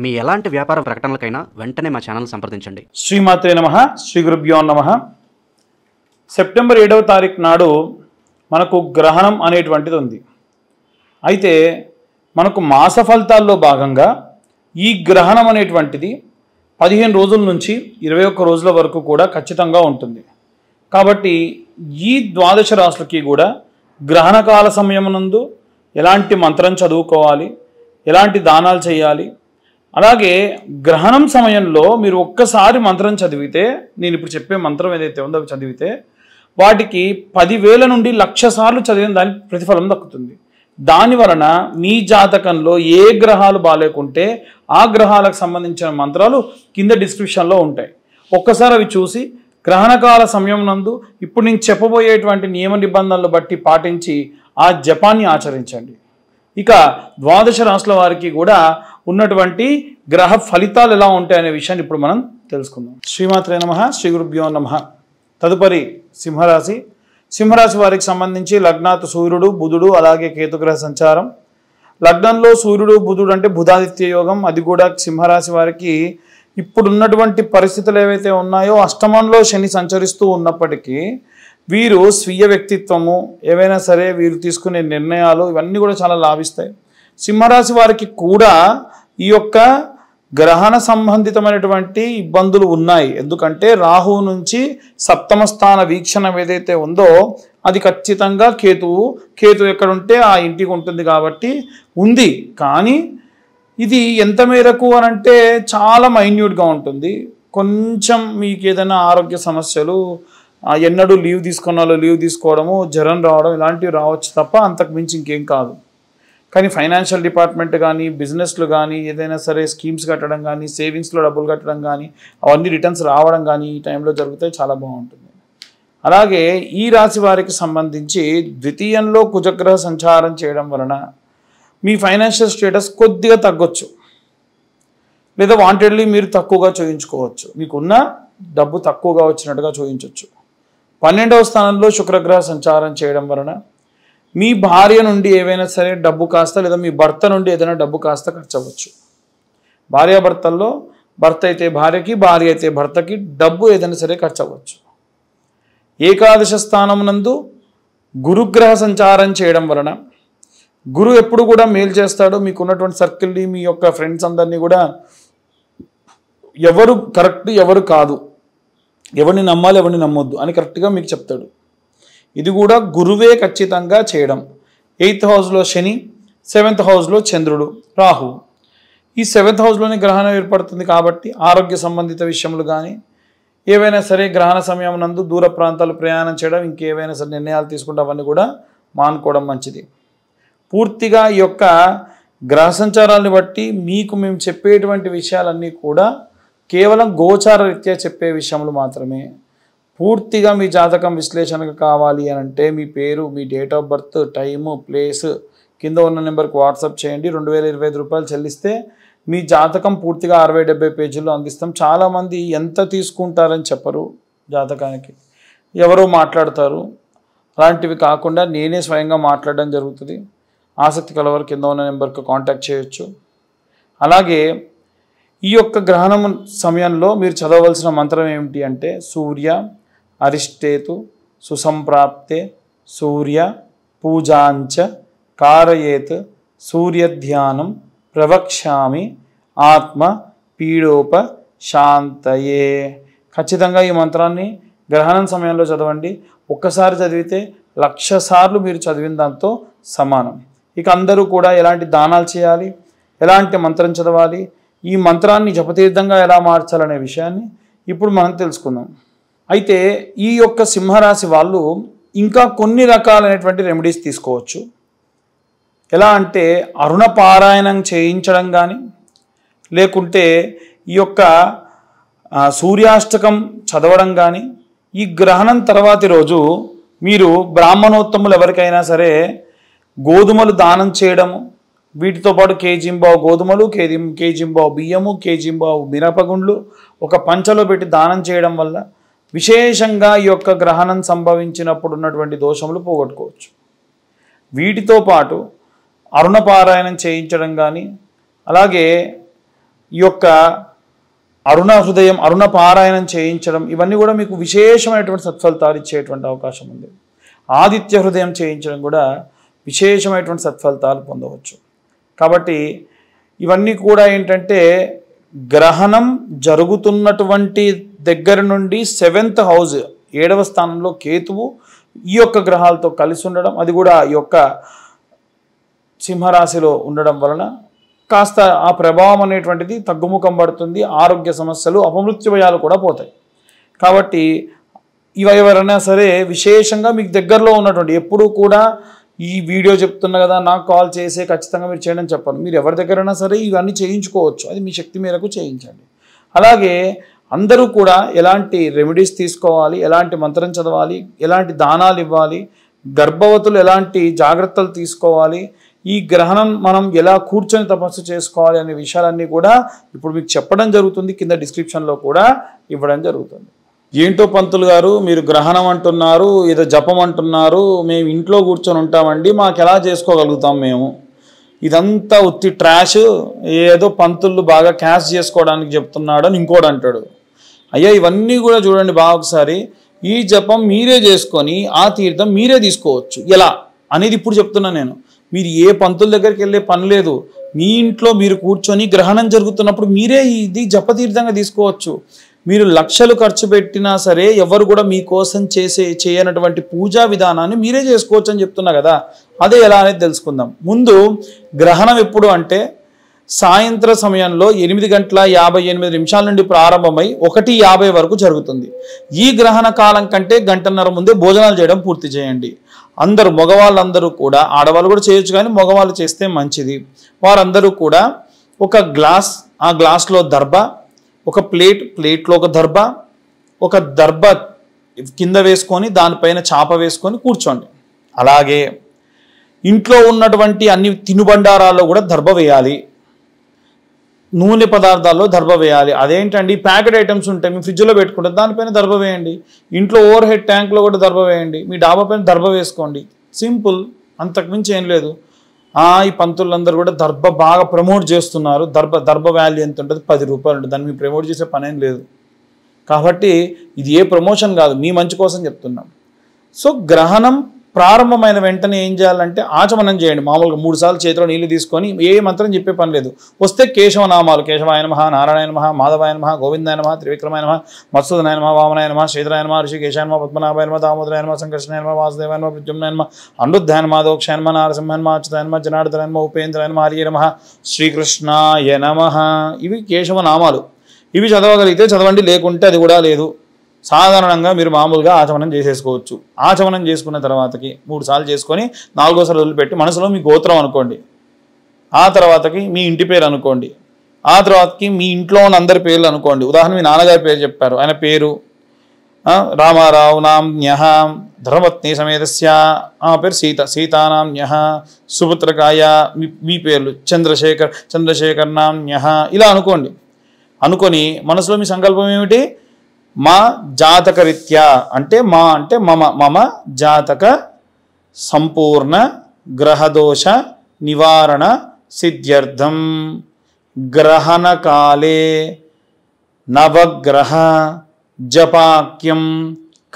మీ ఎలాంటి వ్యాపార ప్రకటనలకైనా వెంటనే మా ఛానల్ సంప్రదించండి. శ్రీమాత్రే నమః. శ్రీ గురుభ్యో నమః. సెప్టెంబర్ 7వ తారీఖు నాడు మనకు గ్రహణం అనేటువంటిది ఉంది. అయితే మనకు మాస ఫలితాల్లో భాగంగా ఈ గ్రహణం అనేటువంటిది 15 రోజుల నుంచి 21 రోజుల వరకు కూడా ఖచ్చితంగా ఉంటుంది. కాబట్టి ఈ ద్వాదశ రాశులకి కూడా గ్రహణకాల సమయమునందు ఎలాంటి మంత్రం చదువుకోవాలి, ఎలాంటి దానాలు చేయాలి, అలాగే గ్రహణం సమయంలో మీరు ఒక్కసారి మంత్రం చదివితే, నేను ఇప్పుడు చెప్పే మంత్రం ఏదైతే ఉందో అవి చదివితే వాటికి 10,000 నుండి 1,00,000 సార్లు చదివిన దానికి ప్రతిఫలం దక్కుతుంది. దాని వలన మీ జాతకంలో ఏ గ్రహాలు బాలేకుంటే ఆ గ్రహాలకు సంబంధించిన మంత్రాలు కింద డిస్క్రిప్షన్లో ఉంటాయి. ఒక్కసారి అవి చూసి గ్రహణకాల సమయం నందు ఇప్పుడు నేను చెప్పబోయేటువంటి నియమ నిబంధనలు బట్టి పాటించి ఆ జపాన్ని ఆచరించండి. ఇక ద్వాదశ రాశుల వారికి కూడా ఉన్నటువంటి గ్రహ ఫలితాలు ఎలా ఉంటాయనే విషయాన్ని ఇప్పుడు మనం తెలుసుకుందాం. శ్రీమాత్రే నమః. శ్రీ గురుభ్యో నమః. తదుపరి సింహరాశి. సింహరాశి వారికి సంబంధించి లగ్నాత్ సూర్యుడు, బుధుడు, అలాగే కేతుగ్రహ సంచారం. లగ్నంలో సూర్యుడు, బుధుడు అంటే బుధాదిత్య యోగం. అది కూడా సింహరాశి వారికి ఇప్పుడున్నటువంటి పరిస్థితులు ఏవైతే ఉన్నాయో అష్టమంలో శని సంచరిస్తూ ఉన్నప్పటికీ వీరు స్వీయ వ్యక్తిత్వము, ఏవైనా సరే వీరు తీసుకునే నిర్ణయాలు ఇవన్నీ కూడా చాలా లాభిస్తాయి. సింహరాశి వారికి కూడా ఈ యొక్క గ్రహణ సంబంధితమైనటువంటి ఇబ్బందులు ఉన్నాయి. ఎందుకంటే రాహువు నుంచి సప్తమ స్థాన వీక్షణం ఏదైతే ఉందో అది ఖచ్చితంగా కేతు ఎక్కడుంటే ఆ ఇంటికి ఉంటుంది కాబట్టి ఉంది. కానీ ఇది ఎంత మేరకు అనంటే చాలా మైన్యూట్గా ఉంటుంది. కొంచెం మీకు ఏదైనా ఆరోగ్య సమస్యలు, ఎన్నడూ లీవ్ తీసుకున్న వాళ్ళు లీవ్ తీసుకోవడము, జ్వరం రావడం ఇలాంటివి రావచ్చు తప్ప అంతకు మించి ఇంకేం కాదు. కానీ ఫైనాన్షియల్ డిపార్ట్మెంట్ కానీ, బిజినెస్లు కానీ, ఏదైనా సరే స్కీమ్స్ కట్టడం కానీ, సేవింగ్స్లో డబ్బులు కట్టడం కానీ, అవన్నీ రిటర్న్స్ రావడం కానీ ఈ టైంలో జరిగితే చాలా బాగుంటుంది. అలాగే ఈ రాశి వారికి సంబంధించి ద్వితీయంలో కుజగ్రహ సంచారం చేయడం వలన మీ ఫైనాన్షియల్ స్టేటస్ కొద్దిగా తగ్గొచ్చు, లేదా వాంటెడ్లీ మీరు తక్కువగా చూయించుకోవచ్చు. మీకున్న డబ్బు తక్కువగా వచ్చినట్టుగా చూయించవచ్చు. 12వ స్థానంలో శుక్రగ్రహ సంచారం చేయడం వలన మీ భార్య నుండి ఏవైనా సరే డబ్బు కాస్త, లేదా మీ భర్త నుండి ఏదైనా డబ్బు కాస్త ఖర్చు అవ్వచ్చు. భార్యాభర్తల్లో భర్త అయితే భార్యకి, భార్య అయితే భర్తకి డబ్బు ఏదైనా సరే ఖర్చు అవ్వచ్చు. ఏకాదశ స్థానం నందు గురుగ్రహ సంచారం చేయడం వలన గురు ఎప్పుడు కూడా మేలు చేస్తాడు. మీకు ఉన్నటువంటి సర్కిల్ని, మీ యొక్క ఫ్రెండ్స్ అందరినీ కూడా ఎవరు కరెక్ట్ ఎవరు కాదు, ఎవరిని నమ్మాలి ఎవరిని నమ్మొద్దు అని కరెక్ట్గా మీకు చెప్తాడు. ఇది కూడా గురువే ఖచ్చితంగా చేయడం. 8th హౌస్లో శని, 7th హౌస్లో చంద్రుడు, రాహు. ఈ 7th హౌస్లోనే గ్రహణం ఏర్పడుతుంది కాబట్టి ఆరోగ్య సంబంధిత విషయములు కానీ, ఏవైనా సరే గ్రహణ సమయం నందు దూర ప్రాంతాలు ప్రయాణం చేయడం, ఇంకేవైనా సరే నిర్ణయాలు తీసుకుంటే అవన్నీ కూడా మానుకోవడం మంచిది. పూర్తిగా ఈ యొక్క గ్రహ సంచారాన్ని బట్టి మీకు మేము చెప్పేటువంటి విషయాలన్నీ కూడా కేవలం గోచార రీత్యా చెప్పే విషయములు మాత్రమే. పూర్తిగా మీ జాతకం విశ్లేషణకు కావాలి అని అంటే మీ పేరు, మీ date of birth, time, place కింద ఉన్న నెంబర్కి వాట్సాప్ చేయండి. 2,025 రూపాయలు చెల్లిస్తే మీ జాతకం పూర్తిగా 60-70 పేజీల్లో అందిస్తాం. చాలామంది ఎంత తీసుకుంటారని చెప్పరు, జాతకానికి ఎవరో మాట్లాడతారు. అలాంటివి కాకుండా నేనే స్వయంగా మాట్లాడడం జరుగుతుంది. ఆసక్తి కలవారు కింద ఉన్న నెంబర్కి కాంటాక్ట్ చేయొచ్చు. అలాగే ఈ యొక్క గ్రహణం సమయంలో మీరు చదవవలసిన మంత్రం ఏమిటి అంటే సూర్య అరిష్టేతు సుసంప్రాప్తే సూర్య పూజాంచ కారయేత్ సూర్యధ్యానం ప్రవక్ష్యామి ఆత్మ పీడోప శాంతయే. ఖచ్చితంగా ఈ మంత్రాన్ని గ్రహణం సమయంలో చదవండి. ఒక్కసారి చదివితే 1,00,000 సార్లు మీరు చదివిన దాంతో సమానం. ఇక అందరూ కూడా ఎలాంటి దానాలు చేయాలి, ఎలాంటి మంత్రం చదవాలి, ఈ మంత్రాన్ని జపతీర్థంగా ఎలా మార్చాలనే విషయాన్ని ఇప్పుడు మనం తెలుసుకుందాం. అయితే ఈ యొక్క సింహరాశి వాళ్ళు ఇంకా కొన్ని రకాలైనటువంటి రెమెడీస్ తీసుకోవచ్చు. ఎలా అంటే అరుణ పారాయణం చేయించడం కానీ, లేకుంటే ఈ యొక్క సూర్యాష్టకం చదవడం కానీ, ఈ గ్రహణం తర్వాతి రోజు మీరు బ్రాహ్మణోత్తములు ఎవరికైనా సరే గోధుమలు దానం చేయడము, వీటితో పాటు కేజీంబావు గోధుమలు, కేజీంబావు బియ్యము, కేజీంబావు మినపగుండ్లు ఒక పంచలో పెట్టి దానం చేయడం వల్ల విశేషంగా ఈ యొక్క గ్రహణం సంభవించినప్పుడు ఉన్నటువంటి దోషములు పోగొట్టుకోవచ్చు. వీటితో పాటు అరుణ పారాయణం చేయించడం కానీ, అలాగే ఈ యొక్క అరుణ హృదయం, అరుణ పారాయణం చేయించడం, ఇవన్నీ కూడా మీకు విశేషమైనటువంటి సత్ఫలితాలు ఇచ్చేటువంటి అవకాశం ఉంది. ఆదిత్య హృదయం చేయించడం కూడా విశేషమైనటువంటి సత్ఫలితాలు పొందవచ్చు. కాబట్టి ఇవన్నీ కూడా ఏంటంటే గ్రహణం జరుగుతున్నటువంటి దగ్గర నుండి 7th హౌస్ 7వ స్థానంలో కేతువు ఈ యొక్క గ్రహాలతో కలిసి ఉండడం, అది కూడా ఈ యొక్క సింహరాశిలో ఉండడం వలన కాస్త ఆ ప్రభావం అనేటువంటిది తగ్గుముఖం పడుతుంది. ఆరోగ్య సమస్యలు, అపమృత్యు భయాలు కూడా పోతాయి. కాబట్టి ఇవి ఎవరైనా సరే విశేషంగా మీకు దగ్గరలో ఉన్నటువంటి, ఎప్పుడూ కూడా ఈ వీడియో చెప్తున్నా కదా నాకు కాల్ చేసి ఖచ్చితంగా మీరు చేయడం చెప్పను. మీరు ఎవరి దగ్గరైనా సరే ఇవన్నీ చేయించుకోవచ్చు, అది మీ శక్తి మేరకు చేయించండి. అలాగే అందరూ కూడా ఎలాంటి రెమెడీస్ తీసుకోవాలి, ఎలాంటి మంత్రం చదవాలి, ఎలాంటి దానాలు ఇవ్వాలి, గర్భవతులు ఎలాంటి జాగ్రత్తలు తీసుకోవాలి, ఈ గ్రహణం మనం ఎలా కూర్చొని తపస్సు చేసుకోవాలి అనే విషయాలన్నీ కూడా ఇప్పుడు మీకు చెప్పడం జరుగుతుంది. కింద డిస్క్రిప్షన్లో కూడా ఇవ్వడం జరుగుతుంది. ఏంటో పంతులు గారు మీరు గ్రహణం అంటున్నారు, ఏదో జపం అంటున్నారు, మేము ఇంట్లో కూర్చొని ఉంటామండి, మాకు ఎలా చేసుకోగలుగుతాం మేము? ఇదంతా ఉత్తి ట్రాష్, ఏదో పంతులు బాగా క్యాష్ చేసుకోవడానికి చెప్తున్నాడు అని ఇంకోటి అంటాడు. అయ్యా ఇవన్నీ కూడా చూడండి బాగా ఒకసారి. ఈ జపం మీరే చేసుకొని ఆ తీర్థం మీరే తీసుకోవచ్చు. ఎలా అనేది ఇప్పుడు చెప్తున్నా నేను. మీరు ఏ పంతుల దగ్గరికి వెళ్ళే పని లేదు. మీ ఇంట్లో మీరు కూర్చొని గ్రహణం జరుగుతున్నప్పుడు మీరే ఇది జపతీర్థంగా తీసుకోవచ్చు. మీరు లక్షలు ఖర్చు పెట్టినా సరే ఎవరు కూడా మీకోసం చేయనటువంటి పూజా విధానాన్ని మీరే చేసుకోవచ్చు అని చెప్తున్నా కదా. అదే ఎలా అనేది తెలుసుకుందాం. ముందు గ్రహణం ఎప్పుడు అంటే సాయంత్రం సమయంలో 8:58 నుండి ప్రారంభమై 1:50 వరకు జరుగుతుంది. ఈ గ్రహణ కాలం కంటే గంటన్నర ముందే భోజనాలు చేయడం పూర్తి చేయండి. అందరూ మగవాళ్ళందరూ కూడా, ఆడవాళ్ళు కూడా చేయొచ్చు కానీ మగవాళ్ళు చేస్తే మంచిది. వారందరూ కూడా ఒక గ్లాస్, ఆ గ్లాస్లో దర్భ, ఒక ప్లేట్లో ఒక దర్భ కింద వేసుకొని దానిపైన చాప వేసుకొని కూర్చోండి. అలాగే ఇంట్లో ఉన్నటువంటి అన్ని తినుబండారాల్లో కూడా దర్భ వేయాలి. నూనె పదార్థాల్లో దర్భ వేయాలి. అదేంటండి ప్యాకెట్ ఐటమ్స్ ఉంటాయి మీ ఫ్రిడ్జ్లో పెట్టుకుంటే దానిపైన దర్భ వేయండి. ఇంట్లో ఓవర్ హెడ్ ట్యాంక్లో కూడా దర్భ వేయండి. మీ డాబా పైన దర్భ వేసుకోండి. సింపుల్, అంతకుమించి ఏం లేదు. ఈ పంతులందరూ కూడా దర్భ బాగా ప్రమోట్ చేస్తున్నారు. దర్భ వాల్యూ ఎంత ఉంటుంది? 10 రూపాయలు ఉంటుంది. దాన్ని మీరు ప్రమోట్ చేసే పనేం లేదు. కాబట్టి ఇది ఏ ప్రమోషన్ కాదు, మీ మంచి కోసం చెప్తున్నాం. సో గ్రహణం ప్రారంభమైన వెంటనే ఏం చేయాలంటే ఆచమనం చేయండి. మామూలుగా 3 సార్లు చేతిలో నీళ్లు తీసుకొని ఏ మంత్రం చెప్పే పని లేదు. వస్తే కేశవనామాలు, కేశవాయ నమః, నారాయణ నమః, మాధవాయ నమః, గోవిందాయ నమః, త్రివిక్రమాయ నమః, మత్సూదనాయ నమః, వామనాయ నమః, శ్రీధరాయ నమః, ఋషికేశాయ నమః, పద్మనాభాయ నమః, దామోదరాయ నమః, సంకర్షణాయ నమః, వాసుదేవాయ నమః, ప్రద్యుమ్నాయ నమః, అనిరుద్ధాయ నమః, దోక్షాయ నమః, నారసింహాయ నమః, అచ్యుతాయ నమః, జనార్దనాయ నమః, ఉపేంద్రాయ నమః, హరియే నమః, శ్రీకృష్ణాయ నమః. ఇవి కేశవనామాలు. ఇవి చదవగలిగితే చదవండి, లేకుంటే అది కూడా లేదు. సాధారణంగా మీరు మామూలుగా ఆచమనం చేసేసుకోవచ్చు. ఆచమనం చేసుకున్న తర్వాతకి 3 సార్లు చేసుకొని 4వ సార్లు వదిలిపెట్టి మనసులో మీ గోత్రం అనుకోండి. ఆ తర్వాతకి మీ ఇంటి పేరు అనుకోండి. ఆ తర్వాతకి మీ ఇంట్లో ఉన్న అందరి పేర్లు అనుకోండి. ఉదాహరణ మీ నాన్నగారి పేరు చెప్పారు, ఆయన పేరు రామారావు నామ్న్యః, ధర్మపత్ని సమేతస్య పేరు సీతానామ్న్యః, సుపుత్రకాయ మీ పేర్లు చంద్రశేఖర్ నామ్న్యః, ఇలా అనుకోండి. అనుకొని మనసులో మీ సంకల్పం ఏమిటి? మా జాతకరీత్యా అంటే మమ జాతక సంపూర్ణ గ్రహదోష నివారణ సిద్ధ్యర్థం గ్రహణకాలే నవగ్రహ జపాక్యం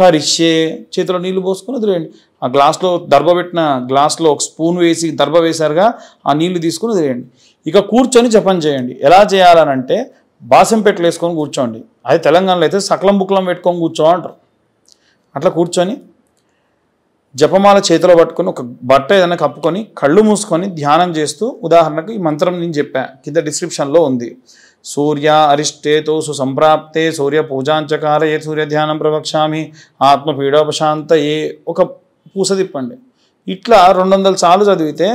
కరిష్యే. చేతిలో నీళ్లు పోసుకొని వదిలేయండి. ఆ గ్లాస్లో దర్భ పెట్టిన గ్లాస్లో ఒక స్పూన్ వేసి దర్భ వేశారుగా, ఆ నీళ్లు తీసుకుని వదిలేయండి. ఇక కూర్చొని జపం చేయండి. ఎలా చేయాలనంటే బాసం పెట్టలు వేసుకొని కూర్చోండి. అది తెలంగాణలో అయితే సకలం బుక్లం పెట్టుకొని కూర్చోమంటారు. అట్లా కూర్చొని జపమాల చేతిలో పట్టుకొని ఒక బట్ట ఏదైనా కప్పుకొని కళ్ళు మూసుకొని ధ్యానం చేస్తూ, ఉదాహరణకు ఈ మంత్రం నేను చెప్పా, కింద డిస్క్రిప్షన్లో ఉంది. సూర్య అరిష్టేతో సుసంప్రాప్తే సూర్య పూజాంచకారయే సూర్య ధ్యానం ప్రవక్ష్యామి ఆత్మపీడోపశాంతయే. ఒక పూస తిప్పండి. ఇట్లా 200 సార్లు చదివితే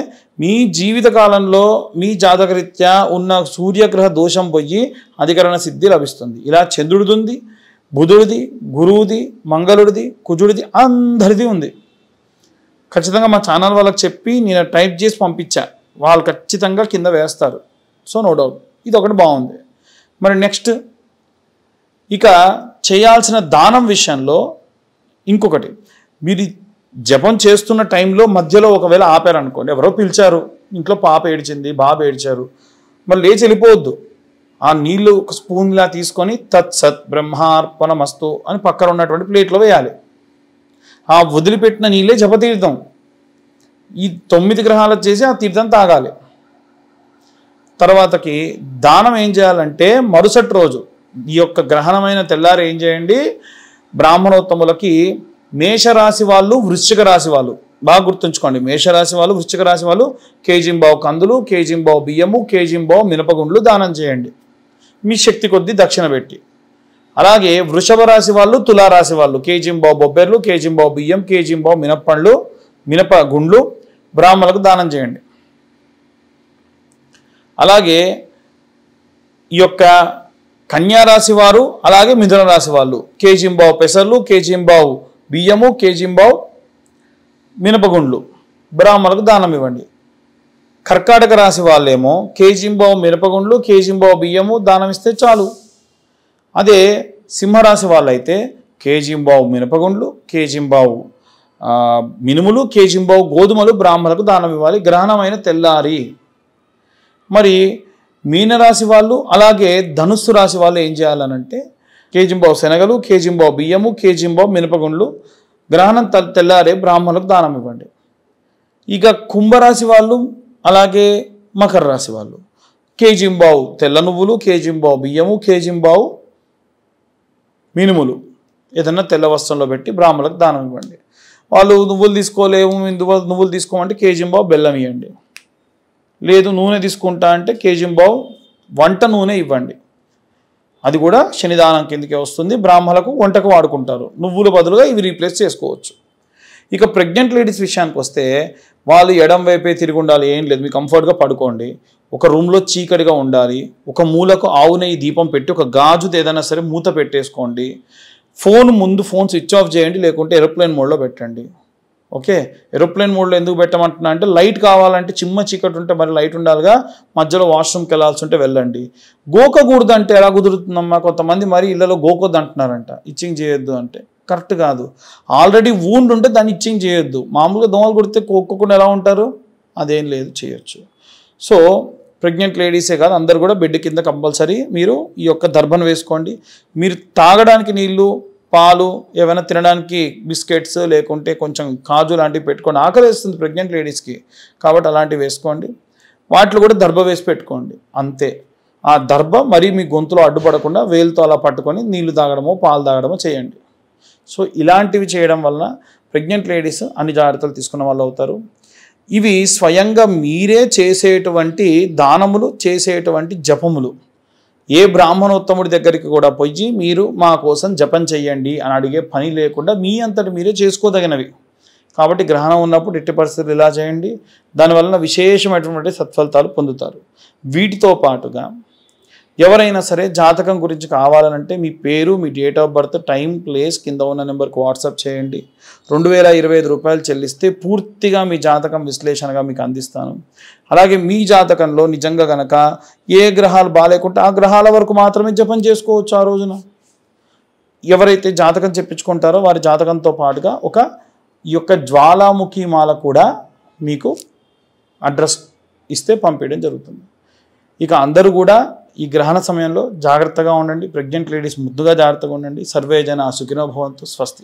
మీ జీవితకాలంలో మీ జాతకరీత్యా ఉన్న సూర్యగ్రహ దోషం పోయి అధికరణ సిద్ధి లభిస్తుంది. ఇలా చంద్రుడిది ఉంది, బుధుడిది, గురువుది, మంగళుడిది, కుజుడిది, అందరిది ఉంది. ఖచ్చితంగా మా ఛానల్ వాళ్ళకి చెప్పి నేను టైప్ చేసి పంపించా, వాళ్ళు ఖచ్చితంగా కింద వేస్తారు. సో నో డౌట్, ఇది ఒకటి బాగుంది. మరి నెక్స్ట్ ఇక చేయాల్సిన దానం విషయంలో ఇంకొకటి, మీరు జపం చేస్తున్న టైంలో మధ్యలో ఒకవేళ ఆపారనుకోండి, ఎవరో పిలిచారు, ఇంట్లో పాప ఏడ్చింది, బాబు ఏడ్చారు, మరి లేచి వెళ్ళిపోవద్దు. ఆ నీళ్లు ఒక స్పూన్లా తీసుకొని తత్సత్ బ్రహ్మార్పణమస్తు అని పక్కన ఉన్నటువంటి ప్లేట్లో వేయాలి. ఆ వదిలిపెట్టిన నీళ్ళే జపతీర్థం. ఈ 9 గ్రహాలకు చేసి ఆ తీర్థం తాగాలి. తర్వాతకి దానం ఏం చేయాలంటే మరుసటి రోజు ఈ యొక్క గ్రహణమైన తెల్లారి ఏం చేయండి, బ్రాహ్మణోత్తములకి మేషరాశి వాళ్ళు, వృశ్చిక రాశి వాళ్ళు బాగా గుర్తుంచుకోండి. మేషరాశి వాళ్ళు, వృశ్చిక రాశి వాళ్ళు కేజీంబావు కందులు, కేజీంబావు బియ్యము, కేజీంబావు మినపగుండ్లు దానం చేయండి మీ శక్తి కొద్దీ దక్షిణ పెట్టి. అలాగే వృషభ రాశి వాళ్ళు, తులారాశి వాళ్ళు కేజీంబావు బొబ్బెర్లు, కేజీంబావు బియ్యం, కేజీంబావు మినప్పండ్లు, మినపగుండ్లు బ్రాహ్మణులకు దానం చేయండి. అలాగే ఈ యొక్క కన్యారాశి వారు, అలాగే మిథున రాశి వాళ్ళు కేజీంబావు పెసర్లు, కేజీంబావు బియ్యము, కేజీంబావు మినపగుండ్లు బ్రాహ్మణులకు దానం ఇవ్వండి. కర్కాటక రాశి వాళ్ళేమో కేజీంబావు మినపగుండ్లు, కేజీంబావు బియ్యము దానం ఇస్తే చాలు. అదే సింహరాశి వాళ్ళైతే కేజీంబావు మినపగుండ్లు, కేజీంబావు మినుములు, కేజీంబావు గోధుమలు బ్రాహ్మణులకు దానం ఇవ్వాలి గ్రహణమైన తెల్లారి. మరి మీనరాశి వాళ్ళు, అలాగే ధనుస్సు రాశి వాళ్ళు ఏం చేయాలనంటే కేజీంబావు శనగలు, కేజీంబావు బియ్యము, కేజీంబావు మినపగుండ్లు గ్రహణం తెల్లారే బ్రాహ్మణులకు దానం ఇవ్వండి. ఇక కుంభరాశి వాళ్ళు, అలాగే మకర రాశి వాళ్ళు కేజీంబావు తెల్ల నువ్వులు, కేజీంబావు బియ్యము, కేజీంబావు మినుములు ఏదన్నా తెల్ల వస్త్రంలో పెట్టి బ్రాహ్మణులకు దానం ఇవ్వండి. వాళ్ళు నువ్వులు తీసుకోలేము, నువ్వులు తీసుకోమంటే కేజీంబావు బెల్లం ఇవ్వండి. లేదు నూనె తీసుకుంటా అంటే కేజీంబావు వంట నూనె ఇవ్వండి. అది కూడా శనిదానం కిందకే వస్తుంది. బ్రాహ్మణులకు వంటకు వాడుకుంటారు. నువ్వుల బదులుగా ఇవి రీప్లేస్ చేసుకోవచ్చు. ఇక ప్రెగ్నెంట్ లేడీస్ విషయానికి వస్తే వాళ్ళు ఎడం వైపే తిరిగి ఉండాలి. ఏం లేదు, మీకు కంఫర్ట్గా పడుకోండి. ఒక రూమ్లో చీకటిగా ఉండాలి. ఒక మూలకు ఆవు నెయ్యి దీపం పెట్టి ఒక గాజుది ఏదైనా సరే మూత పెట్టేసుకోండి. ఫోన్ స్విచ్ ఆఫ్ చేయండి, లేకుంటే ఏరోప్లేన్ మోడ్లో పెట్టండి. ఓకే, ఏరోప్లేన్ మోడ్లో ఎందుకు పెట్టమంటున్నా అంటే లైట్ కావాలంటే చిమ్మ చీకటి ఉంటే మరి లైట్ ఉండాలిగా, మధ్యలో వాష్రూమ్కి వెళ్ళాల్సి ఉంటే వెళ్ళండి. గోకకూడదు అంటే ఎలా కుదురుతుందమ్మా? కొంతమంది మరి ఇళ్ళలో గోకొద్దు అంటున్నారంట, ఇచ్చింగ్ చేయొద్దు అంటే. కరెక్ట్ కాదు. ఆల్రెడీ వూండ్ ఉంటే దాన్ని ఇచ్చింగ్ చేయొద్దు. మామూలుగా దోమలు కొడితే కోక్కోకుండా ఎలా ఉంటారు? అదేం లేదు, చేయొచ్చు. సో ప్రెగ్నెంట్ లేడీసే కాదు, అందరు కూడా బెడ్ కింద కంపల్సరీ మీరు ఈ యొక్క దర్భను వేసుకోండి. మీరు తాగడానికి నీళ్ళు, పాలు, ఏమైనా తినడానికి బిస్కెట్స్, లేకుంటే కొంచెం కాజు లాంటివి పెట్టుకోండి. ఆకలి వేస్తుంది ప్రెగ్నెంట్ లేడీస్కి, కాబట్టి అలాంటివి వేసుకోండి. వాటిలో కూడా దర్భ వేసి పెట్టుకోండి. అంతే. ఆ దర్భ మరీ మీ గొంతులో అడ్డుపడకుండా వేలుతో అలా పట్టుకొని నీళ్లు తాగడమో పాలు తాగడమో చేయండి. సో ఇలాంటివి చేయడం వలన ప్రెగ్నెంట్ లేడీస్ అన్ని జాగ్రత్తలు తీసుకున్న వాళ్ళు అవుతారు. ఇవి స్వయంగా మీరే చేసేటువంటి దానములు, చేసేటువంటి జపములు. ఏ బ్రాహ్మణోత్తముడి దగ్గరికి కూడా పోయి మీరు మా కోసం జపం చెయ్యండి అని అడిగే పని లేకుండా మీ అంతటి మీరే చేసుకోదగినవి. కాబట్టి గ్రహణం ఉన్నప్పుడు ఎట్టి పరిస్థితులు ఇలా చేయండి. దానివలన విశేషమైనటువంటి సత్ఫలితాలు పొందుతారు. వీటితో పాటుగా ఎవరైనా సరే జాతకం గురించి కావాలనంటే మీ పేరు, మీ date of birth, time, place కింద ఉన్న నెంబర్కి వాట్సాప్ చేయండి. 2025 రూపాయలు చెల్లిస్తే పూర్తిగా మీ జాతకం విశ్లేషణగా మీకు అందిస్తాను. అలాగే మీ జాతకంలో నిజంగా గనక ఏ గ్రహాలు బాగాలేకుంటే ఆ గ్రహాల వరకు మాత్రమే జపం చేసుకోవచ్చు ఆ రోజున. ఎవరైతే జాతకం చెప్పించుకుంటారో వారి జాతకంతో పాటుగా ఈ యొక్క జ్వాలాముఖి మాల కూడా మీకు అడ్రస్ ఇస్తే పంపించడం జరుగుతుంది. ఇక అందరూ కూడా ఈ గ్రహణ సమయంలో జాగ్రత్తగా ఉండండి. ప్రెగ్నెంట్ లేడీస్ ముద్దుగా జాగ్రత్తగా ఉండండి. సర్వే జన సుఖినో భవంతు. స్వస్తి.